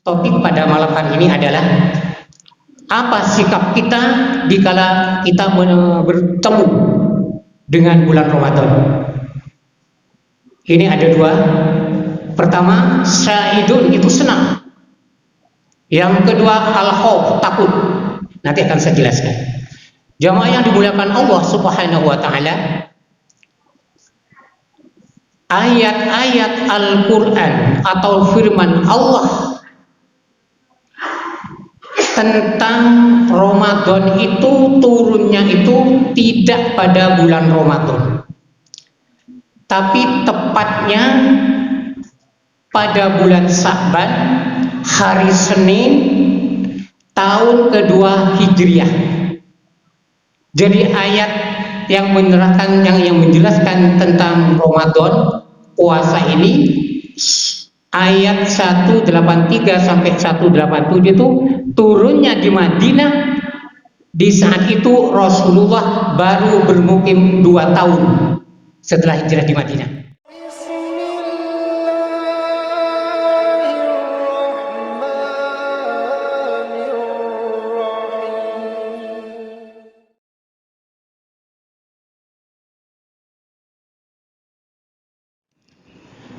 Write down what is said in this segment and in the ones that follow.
Topik pada malam hari ini adalah apa sikap kita dikala kita bertemu dengan bulan Ramadan. Ini ada dua. Pertama, sa'idun, itu senang. Yang kedua, al-khauf, takut. Nanti akan saya jelaskan. Jamaah yang dimuliakan Allah Subhanahu wa taala, ayat-ayat Al-Qur'an atau firman Allah tentang Ramadan itu turunnya itu tidak pada bulan Ramadan, tapi tepatnya pada bulan Sya'ban, hari Senin tahun kedua Hijriah. Jadi ayat yang menerangkan, yang menjelaskan tentang Ramadan, puasa ini, ayat 183 sampai 187 itu turunnya di Madinah. Di saat itu Rasulullah baru bermukim 2 tahun setelah hijrah di Madinah.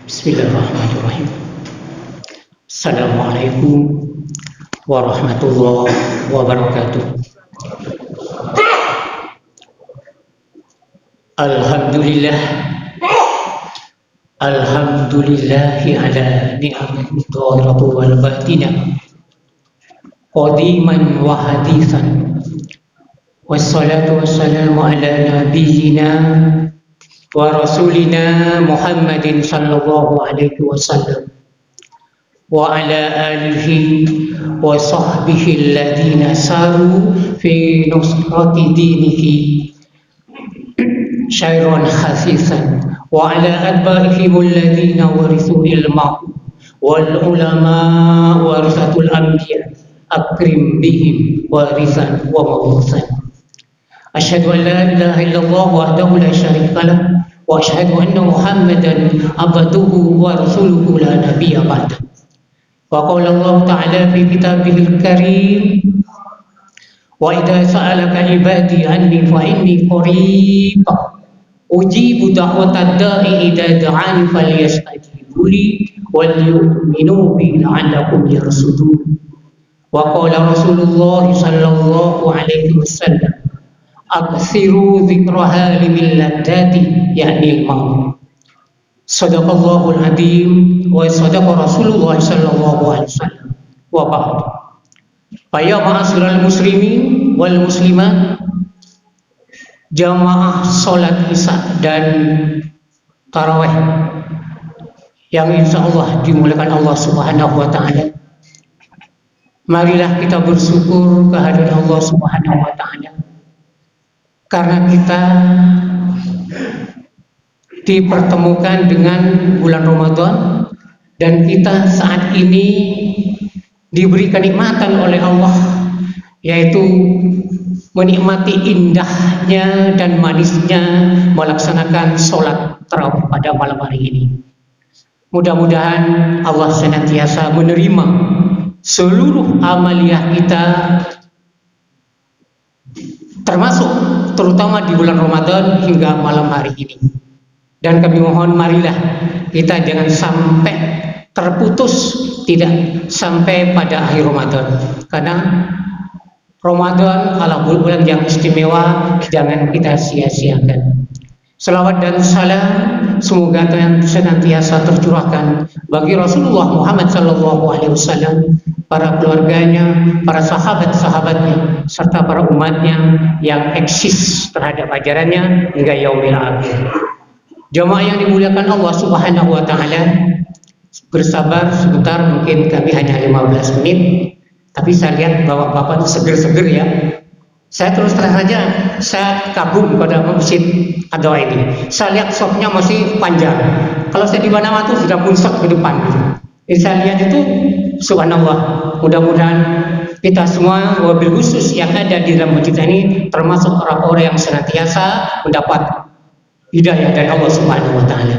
Bismillahirrahmanirrahim. Assalamualaikum warahmatullahi wabarakatuh. Alhamdulillah, alhamdulillahi ala ni'amihi dhahiratu wal batinah, qadiman wa hadithan, wassalatu wassalamu ala nabiyyina wa rasulina Muhammadin sallallahu alaihi wasallam wa ala alihi wa sahbihi alladhina saru fi nusrati dinihi syairan khasisan wa ala adba'ihim alladhina warithu ilmahu wal ulama warisatul anbiya akrim bihim warisan wa mawrusan. Asyhadu an la ilaha illallah wahdahu la syarika lah wa asyhadu anna Muhammadan abduhu wa rasuluhu la nabiyya ba'da. Wa qala Allah ta'ala fi kitabihil karim, wa idza sa'alaka ibadi anni fa inni qarib ujibu da'watad da'i idza da'ani falyastajibu li wal yu'minu bi la'allakum yarshudun. Wa qala Rasulullah sallallahu alaihi wasallam, aksiru dzikra halimil ladzati yakni al-maut. Sadaqallahul azim wa sadaqa Rasulullah sallallahu alaihi wasallam. Wa ba'd. Ya ma'asyiral muslimin wal muslimat, jamaah salat Isya dan tarawih yang insyaallah dimuliakan Allah Subhanahu wa taala. Marilah kita bersyukur kehadirat Allah Subhanahu wa taala, karena kita dipertemukan dengan bulan Ramadan dan kita saat ini diberi kenikmatan oleh Allah, yaitu menikmati indahnya dan manisnya melaksanakan sholat tarawih pada malam hari ini. Mudah-mudahan Allah senantiasa menerima seluruh amaliyah kita, termasuk terutama di bulan Ramadan hingga malam hari ini. Dan kami mohon marilah kita jangan sampai terputus, tidak sampai pada akhir Ramadan, karena Ramadan adalah bulan yang istimewa, jangan kita sia-siakan. Selawat dan salam semoga senantiasa tercurahkan bagi Rasulullah Muhammad SAW, para keluarganya, para sahabat-sahabatnya, serta para umatnya yang eksis terhadap ajarannya hingga yaumil akhir. Jamaah yang dimuliakan Allah Subhanahu wa taala, bersabar sebentar, mungkin kami hanya 15 menit, tapi saya lihat bahwa Bapak seger-seger ya. Saya terus terang saja, saya kagum pada masjid Ad-Dawa ini. Saya lihat sofnya masih panjang. Kalau saya di mana-mana tuh sudah munsok ke depan gitu. Jadi saya lihat itu subhanallah. Mudah-mudahan kita semua, wabil khusus yang ada di dalam masjid ini, termasuk orang-orang yang senantiasa mendapat hidayah dari Allah Subhanahu wa taala.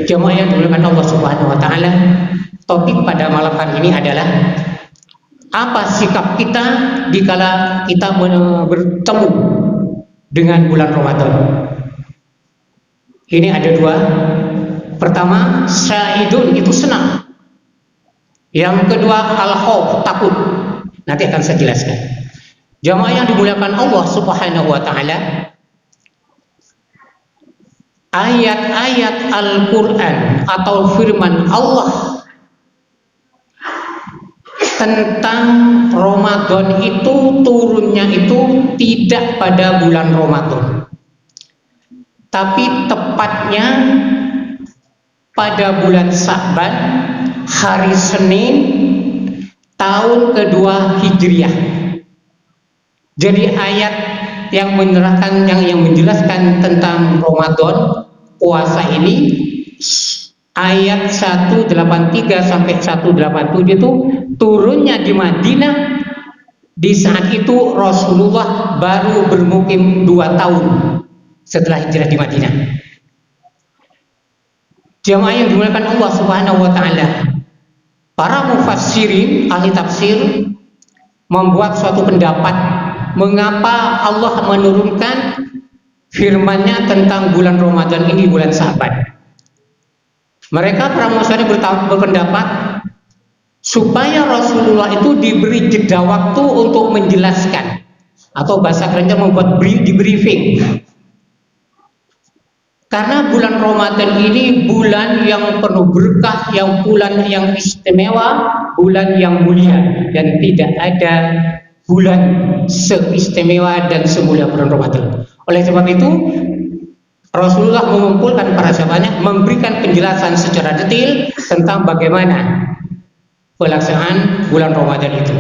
Jemaah yang dimuliakan Allah Subhanahu wa taala, topik pada malam hari ini adalah apa sikap kita dikala kita bertemu dengan bulan Ramadan. Ini ada dua. Pertama, sa'idun, itu senang. Yang kedua, al-khauf, takut. Nanti akan saya jelaskan. Jemaah yang dimuliakan Allah Subhanahu wa taala, ayat-ayat Al-Quran atau firman Allah tentang Ramadan itu turunnya itu tidak pada bulan Ramadan, tapi tepatnya pada bulan Sya'ban, hari Senin tahun kedua Hijriah. Jadi ayat yang menjelaskan tentang Ramadan, puasa ini, ayat 183 sampai 187 itu turunnya di Madinah. Di saat itu Rasulullah baru bermukim 2 tahun setelah hijrah di Madinah. Jamaah yang dimuliakan Allah Subhanahu wa taala, para mufassirin, ahli tafsir membuat suatu pendapat mengapa Allah menurunkan firman-Nya tentang bulan Ramadan ini, bulan Sya'ban. Mereka para mufassir berpendapat supaya Rasulullah itu diberi jeda waktu untuk menjelaskan, atau bahasa kerennya membuat debriefing. Karena bulan Ramadan ini bulan yang penuh berkah, yang bulan yang istimewa, bulan yang mulia, dan tidak ada bulan seistimewa dan semulia bulan Ramadan. Oleh sebab itu, Rasulullah mengumpulkan para sahabatnya, memberikan penjelasan secara detail tentang bagaimana pelaksanaan bulan Ramadan itu.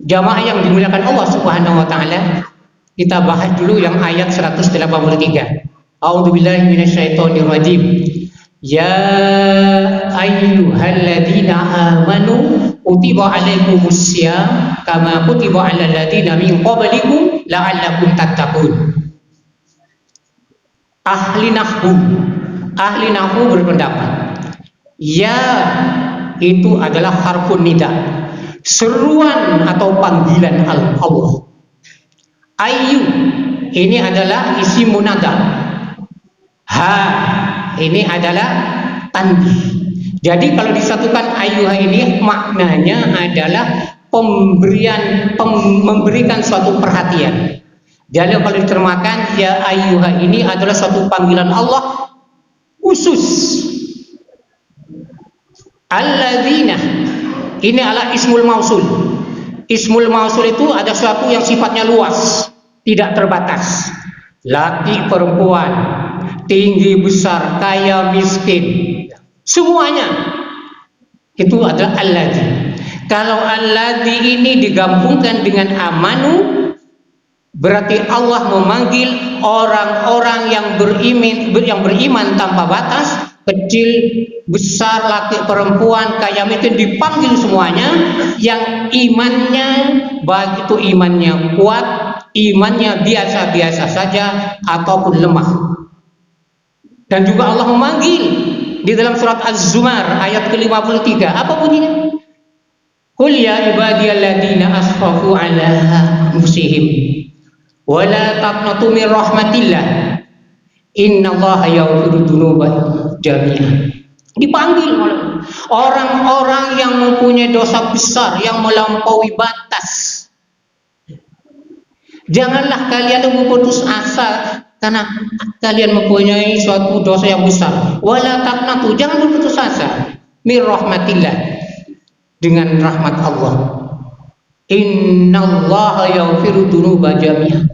Jamaah yang dimuliakan Allah Subhanahu wa taala, kita bahas dulu yang ayat 183. A'udzubillahi minasyaitonirrajim. Ya ayyuhalladzina amanu kutiba alaikumussyam kama kutiba alal ladzina min qablikum la'allakum tattaqun. Ahli nahwu berpendapat, ya itu adalah harfun nida, seruan atau panggilan Allah. Ayyu ini adalah isim munada. Ha ini adalah tanbih. Jadi kalau disatukan ayyuha ini maknanya adalah memberikan suatu perhatian. Jadi kalau diterjemahkan ya ayyuha ini adalah suatu panggilan Allah khusus. Alladzina ini adalah ismul mausul. Ismul mausul itu ada sesuatu yang sifatnya luas, tidak terbatas. Laki, perempuan, tinggi, besar, kaya, miskin, semuanya itu adalah alladzi. Kalau alladzi ini digabungkan dengan amanu, berarti Allah memanggil orang-orang yang beriman tanpa batas, kecil, besar, laki, perempuan, kaya, miskin, dipanggil semuanya. Yang imannya, baik itu imannya kuat, imannya biasa-biasa saja ataupun lemah. Dan juga Allah memanggil di dalam surat Az-Zumar ayat ke-53. Apa bunyinya? Qul ya ibadiyalladzina asrafu ala anfusihim wa la taqnatu min rahmatillah innallaha yaghfiru dzunuba jami'an. Dipanggil oleh orang-orang yang mempunyai dosa besar, yang melampaui batas. Janganlah kalian berputus asa karena kalian mempunyai suatu dosa yang besar. Wala taqnatu, jangan berputus asa min rahmatillah, dengan rahmat Allah. Innallaha yaghfiru dzunuba jami'an.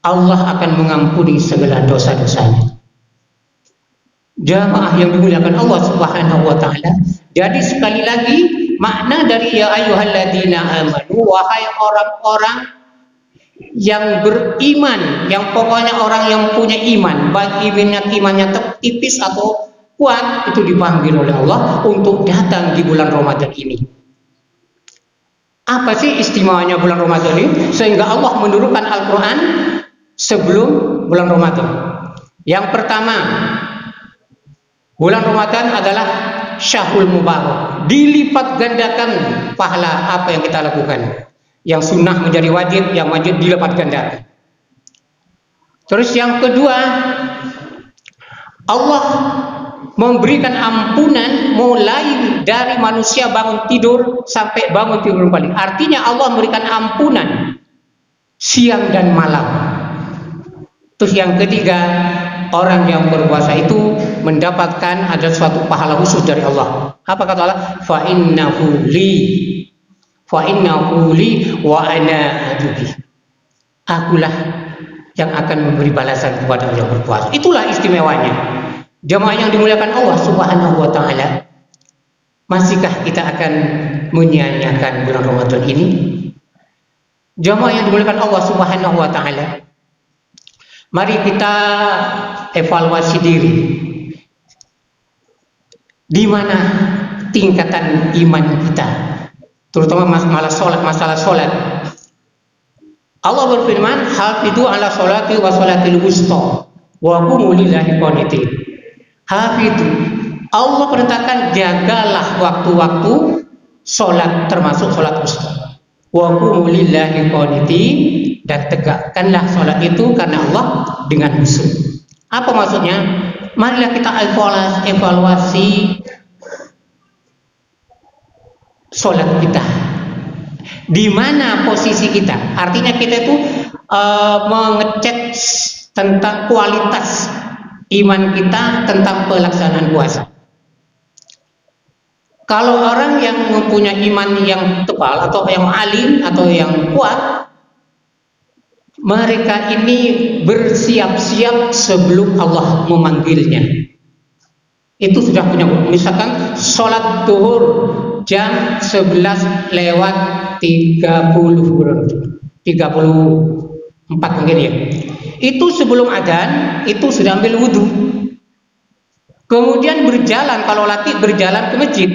Allah akan mengampuni segala dosa-dosanya. Jamaah yang dimuliakan Allah Subhanahu wa taala. Jadi sekali lagi makna dari ya ayyuhalladzina amanu, wahai orang-orang yang beriman, yang pokoknya orang yang punya iman, baik imannya tipis atau kuat, itu dipanggil oleh Allah untuk datang di bulan Ramadan ini. Apa sih istimewanya bulan Ramadan ini sehingga Allah menurunkan Al-Quran sebelum bulan Ramadan? Yang pertama, Bulan Ramadan adalah syahrul mubarak. Dilipat gandakan pahala apa yang kita lakukan. Yang sunnah menjadi wajib, yang wajib dilipat gandakan. Terus yang kedua, Allah memberikan ampunan mulai dari manusia bangun tidur sampai bangun tidur kembali. Artinya Allah memberikan ampunan siang dan malam. Terus yang ketiga, orang yang berpuasa itu mendapatkan ada suatu pahala khusus dari Allah. Apa kata Allah? Fa innahu li wa ana ajubi. Akulah yang akan memberi balasan kepada orang yang berpuasa. Itulah istimewanya. Jamaah yang dimuliakan Allah Subhanahu wa taala. Masihkah kita akan menyia-nyiakan bulan Ramadan ini? Jamaah yang dimuliakan Allah Subhanahu wa taala. Mari kita evaluasi diri. Di mana tingkatan iman kita? Terutama masalah sholat. Allah berfirman, "Hafizu 'ala sholati wa sholatil wusta wa qumu lillahi qanitin." Hafizu. Allah perintahkan jagalah waktu-waktu sholat termasuk sholat wusta. Wa qumu lillahi qanitin, dan tegakkanlah sholat itu karena Allah dengan khusyuk. Apa maksudnya? Marilah kita evaluasi sholat kita. Di mana posisi kita? Artinya kita itu mengecek tentang kualitas iman kita tentang pelaksanaan puasa. Kalau orang yang mempunyai iman yang tebal atau yang alim atau yang kuat, mereka ini bersiap-siap sebelum Allah memanggilnya. Itu sudah punya, misalkan sholat zuhur jam 11 lewat 34 mungkin ya. Itu sebelum adzan itu sudah ambil wudhu. Kemudian berjalan, kalau laki berjalan ke masjid,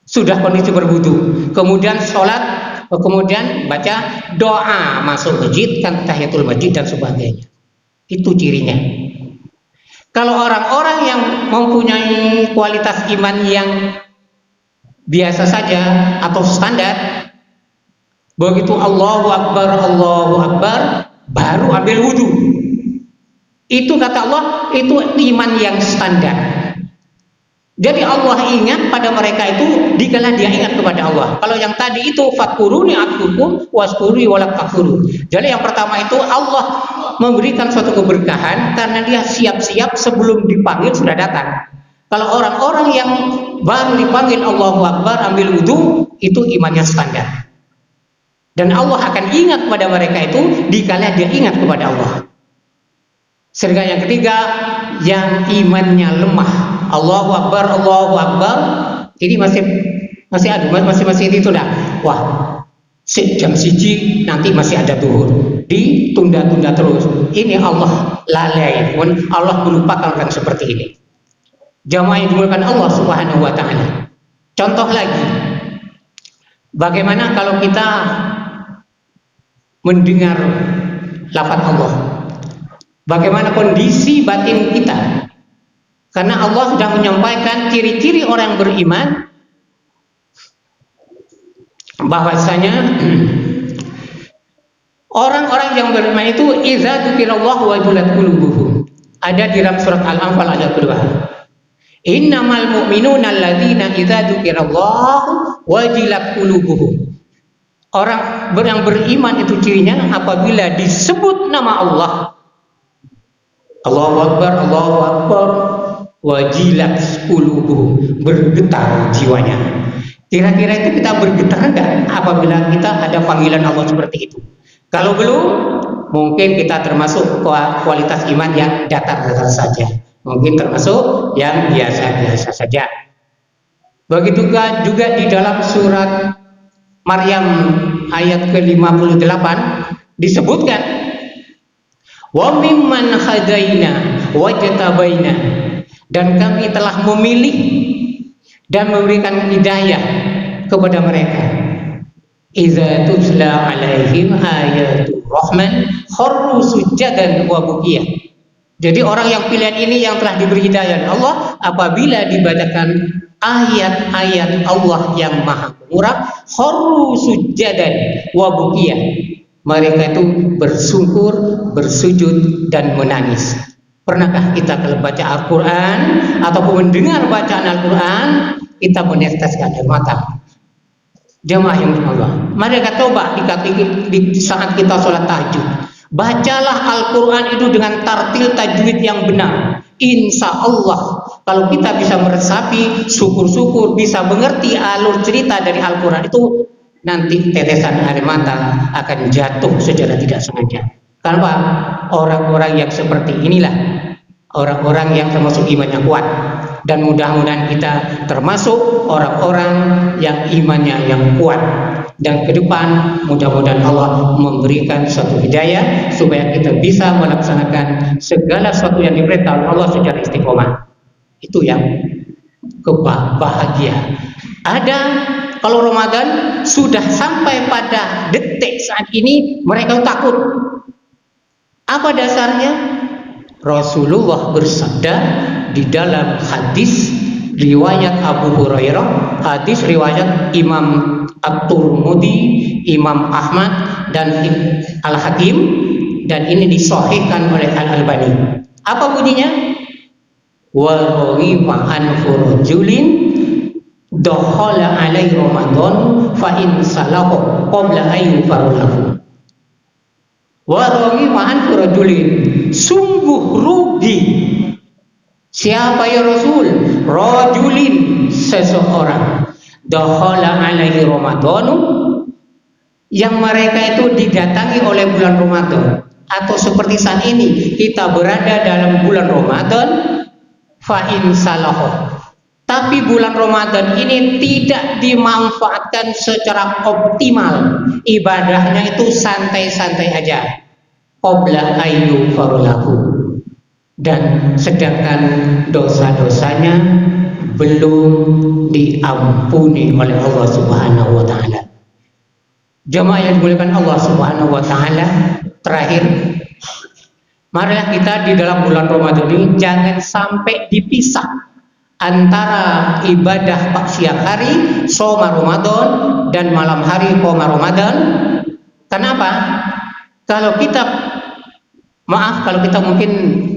sudah kondisi berwudhu. Kemudian sholat, kemudian baca doa masuk masjid, kan tahiyatul masjid dan sebagainya. Itu cirinya. Kalau orang-orang yang mempunyai kualitas iman yang biasa saja atau standar, begitu Allahu Akbar baru ambil wudhu. Itu kata Allah, itu iman yang standar. Jadi Allah ingat pada mereka itu dikala dia ingat kepada Allah. Kalau yang tadi itu fakuruni adkukum waskuri walak takfuru. Jadi yang pertama itu Allah memberikan suatu keberkahan karena dia siap-siap sebelum dipanggil sudah datang. Kalau orang-orang yang baru dipanggil Allahu Akbar ambil wudhu, itu imannya standar. Dan Allah akan ingat kepada mereka itu dikala dia ingat kepada Allah. Sehingga yang ketiga, yang imannya lemah, Allahu Akbar, ini masih itu dah. Wah, jam 1 nanti masih ada duhur, ditunda-tunda terus. Ini Allah lalai, Allah melupakan orang seperti ini. Jamaah yang dimuliakan Allah Subhanahu wa taala. Contoh lagi, bagaimana kalau kita mendengar lafaz Allah? Bagaimana kondisi batin kita? Karena Allah sudah menyampaikan ciri-ciri orang beriman, bahwasanya orang-orang yang beriman itu idza dzukirallahu wajilat qulubuhum. Ada di dalam surat Al-Anfal ayat kedua. Innamal mu'minuna alladzina idza dzukirallahu wajilat qulubuhum. Orang yang beriman itu cirinya apabila disebut nama Allah, Allahu Akbar, wajilat qulubuhum, bergetar jiwanya. Kira-kira itu kita bergetar enggak apabila kita ada panggilan Allah seperti itu? Kalau belum, mungkin kita termasuk kualitas iman yang datar-datar saja. Mungkin termasuk yang biasa-biasa saja. Begitu juga di dalam surat Maryam ayat ke-58 disebutkan, wa mimman hadaina wajtabaina, dan kami telah memilih dan memberikan hidayah kepada mereka. Idza tutla alaihim ayatul rahman kharru sujadan wa bukiya. Jadi orang yang pilihan ini yang telah diberi hidayah oleh Allah, apabila dibacakan ayat-ayat Allah yang maha pemurah, kharru sujadan wa bukiyah, mereka itu bersungkur, bersujud dan menangis. Pernahkah kita kalau baca Al-Quran ataupun mendengar bacaan Al-Quran, kita meneteskan air mata? Jemaah yang Allah, mari kita coba di saat kita sholat tahajud, bacalah Al-Quran itu dengan tartil tajwid yang benar. Insya Allah kalau kita bisa meresapi, syukur-syukur bisa mengerti alur cerita dari Al-Quran itu, nanti tetesan air mata akan jatuh secara tidak sengaja. Karena orang-orang yang seperti inilah orang-orang yang termasuk imannya kuat, dan mudah-mudahan kita termasuk orang-orang yang imannya yang kuat, dan ke depan mudah-mudahan Allah memberikan suatu hidayah supaya kita bisa melaksanakan segala sesuatu yang diperintah Allah secara istiqomah. Itu yang bahagia. Ada kalau Ramadan sudah sampai pada detik saat ini mereka takut. Apa dasarnya? Rasulullah bersabda di dalam hadis riwayat Abu Hurairah, hadis riwayat Imam At-Tirmidzi, Imam Ahmad dan Al-Hakim, dan ini disahihkan oleh Al-Albani. Apa bunyinya? Wa rawifa an furujulin dakhala alaihi Ramadan fa in salahu qabla ayu farulahu. Wa rawifa an furujulin, sungguh rugi. Siapa ya Rasul? Rajulin, seseorang, dakhala alaihi Ramadan, yang mereka itu didatangi oleh bulan Ramadan, atau seperti saat ini kita berada dalam bulan Ramadan, fa in salahu, tapi bulan Ramadan ini tidak dimanfaatkan secara optimal, ibadahnya itu santai-santai aja, qabla ayu farulahu, dan sedangkan dosa-dosanya belum diampuni oleh Allah Subhanahu wa taala. Jemaah yang dimuliakan Allah Subhanahu wa taala, terakhir, marilah kita di dalam bulan Ramadan ini jangan sampai dipisah antara ibadah siang hari shoma Ramadan dan malam hari qoma Ramadan. Kenapa? Kalau kita mungkin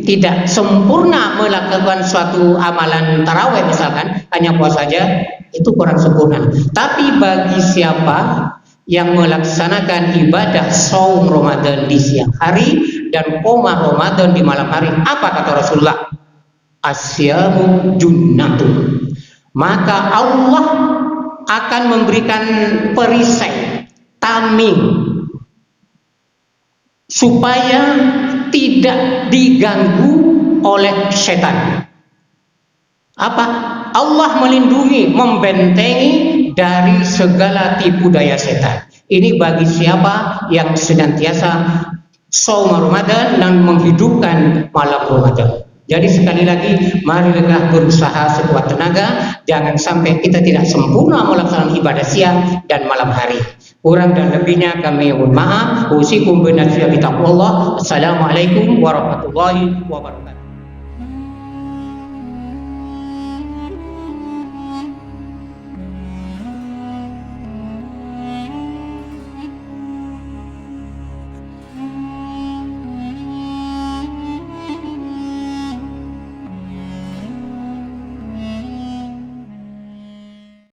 tidak sempurna melakukan suatu amalan tarawih, misalkan hanya puasa saja, itu kurang sempurna. Tapi bagi siapa yang melaksanakan ibadah saum Ramadan di siang hari dan qoma Ramadan di malam hari, apa kata Rasulullah? Asyamu junnatun, maka Allah akan memberikan perisai, tameng, supaya tidak diganggu oleh setan. Apa? Allah melindungi, membentengi dari segala tipu daya setan. Ini bagi siapa yang senantiasa shaum Ramadan dan menghidupkan malam Ramadan. Jadi sekali lagi, marilah berusaha sekuat tenaga, jangan sampai kita tidak sempurna melaksanakan ibadah siang dan malam hari. Kurang dan lebihnya kami mohon maaf. Usikum binafsi bi taqwallah. Assalamualaikum warahmatullahi wabarakatuh.